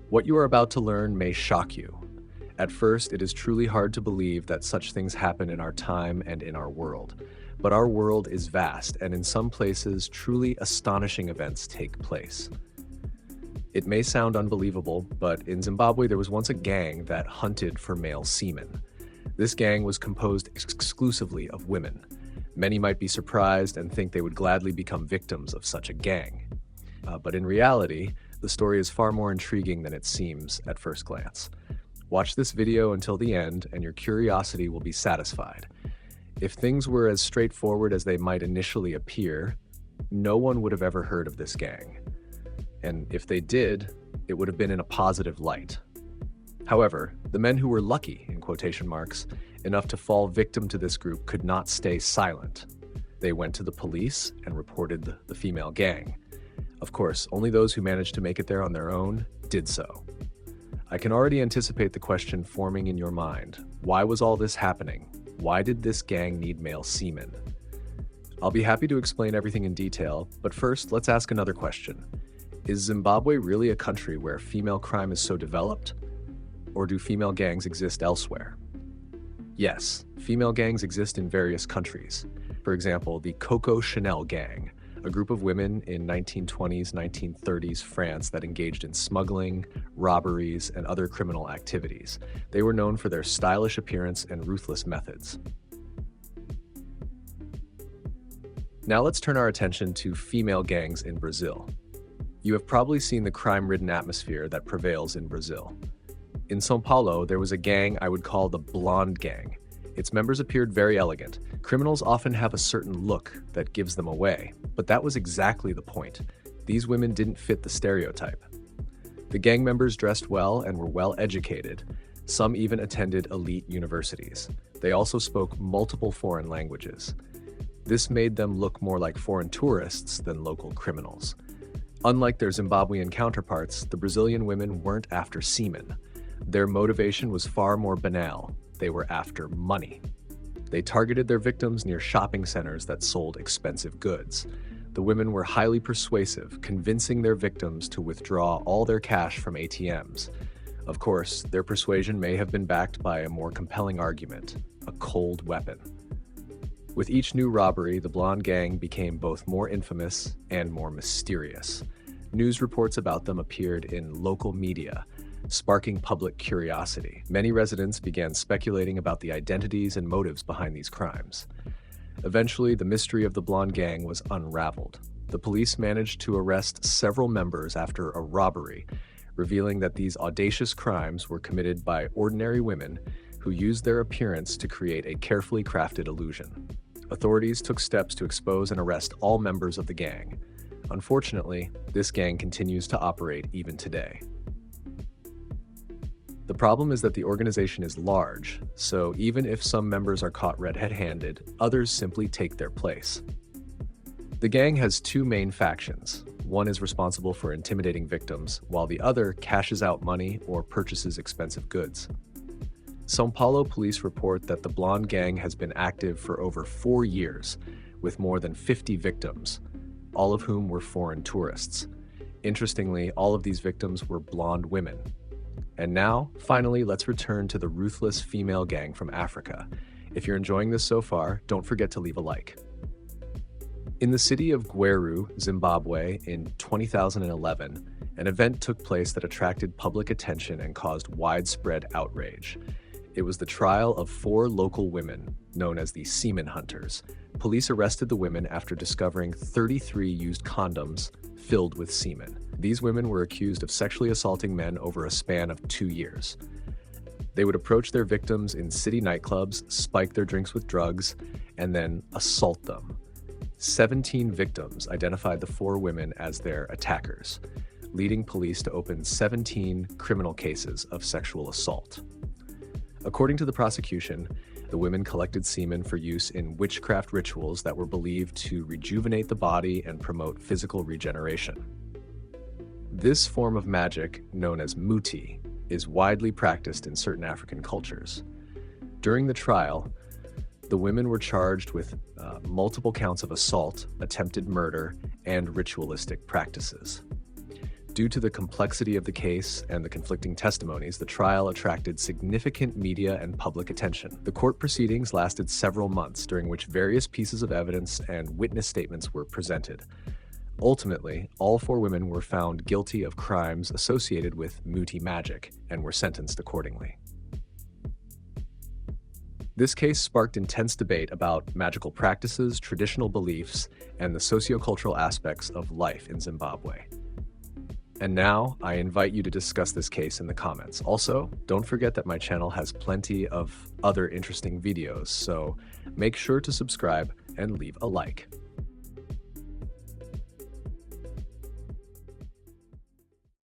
What you are about to learn may shock you. At first, it is truly hard to believe that such things happen in our time and in our world. But our world is vast, and in some places, truly astonishing events take place. It may sound unbelievable, but in Zimbabwe there was once a gang that hunted for male semen. This gang was composed exclusively of women. Many might be surprised and think they would gladly become victims of such a gang. But in reality, the story is far more intriguing than it seems at first glance. Watch this video until the end and your curiosity will be satisfied. If things were as straightforward as they might initially appear, no one would have ever heard of this gang. And if they did, it would have been in a positive light. However, the men who were lucky, in quotation marks, enough to fall victim to this group could not stay silent. They went to the police and reported the female gang. Of course, only those who managed to make it there on their own did so. I can already anticipate the question forming in your mind. Why was all this happening? Why did this gang need male semen? I'll be happy to explain everything in detail, but first, let's ask another question. Is Zimbabwe really a country where female crime is so developed? Or do female gangs exist elsewhere? Yes, female gangs exist in various countries. For example, the Coco Chanel gang, a group of women in 1920s, 1930s France that engaged in smuggling, robberies, and other criminal activities. They were known for their stylish appearance and ruthless methods. Now let's turn our attention to female gangs in Brazil. You have probably seen the crime-ridden atmosphere that prevails in Brazil. In São Paulo, there was a gang I would call the Blonde Gang. Its members appeared very elegant. Criminals often have a certain look that gives them away, but that was exactly the point. These women didn't fit the stereotype. The gang members dressed well and were well educated. Some even attended elite universities. They also spoke multiple foreign languages. This made them look more like foreign tourists than local criminals. Unlike their Zimbabwean counterparts, the Brazilian women weren't after semen. Their motivation was far more banal. They were after money. They targeted their victims near shopping centers that sold expensive goods. The women were highly persuasive, convincing their victims to withdraw all their cash from ATMs. Of course, their persuasion may have been backed by a more compelling argument, a cold weapon. With each new robbery, the Blonde Gang became both more infamous and more mysterious. News reports about them appeared in local media, sparking public curiosity. Many residents began speculating about the identities and motives behind these crimes. Eventually, the mystery of the Blonde Gang was unraveled. The police managed to arrest several members after a robbery, revealing that these audacious crimes were committed by ordinary women who used their appearance to create a carefully crafted illusion. Authorities took steps to expose and arrest all members of the gang. Unfortunately, this gang continues to operate even today. The problem is that the organization is large, so even if some members are caught red-handed, others simply take their place. The gang has two main factions. One is responsible for intimidating victims, while the other cashes out money or purchases expensive goods. São Paulo police report that the Blonde Gang has been active for over 4 years, with more than 50 victims, all of whom were foreign tourists. Interestingly, all of these victims were blonde women. And now, finally, let's return to the ruthless female gang from Africa. If you're enjoying this so far, don't forget to leave a like. In the city of Gweru, Zimbabwe, in 2011, an event took place that attracted public attention and caused widespread outrage. It was the trial of 4 local women, known as the Semen Hunters. Police arrested the women after discovering 33 used condoms filled with semen. These women were accused of sexually assaulting men over a span of 2 years. They would approach their victims in city nightclubs, spike their drinks with drugs, and then assault them. 17 victims identified the 4 women as their attackers, leading police to open 17 criminal cases of sexual assault. According to the prosecution, the women collected semen for use in witchcraft rituals that were believed to rejuvenate the body and promote physical regeneration. This form of magic, known as muti, is widely practiced in certain African cultures. During the trial, the women were charged with multiple counts of assault, attempted murder, and ritualistic practices. Due to the complexity of the case and the conflicting testimonies, the trial attracted significant media and public attention. The court proceedings lasted several months, during which various pieces of evidence and witness statements were presented. Ultimately, all 4 women were found guilty of crimes associated with Muti magic and were sentenced accordingly. This case sparked intense debate about magical practices, traditional beliefs, and the sociocultural aspects of life in Zimbabwe. And now, I invite you to discuss this case in the comments. Also, don't forget that my channel has plenty of other interesting videos, so make sure to subscribe and leave a like.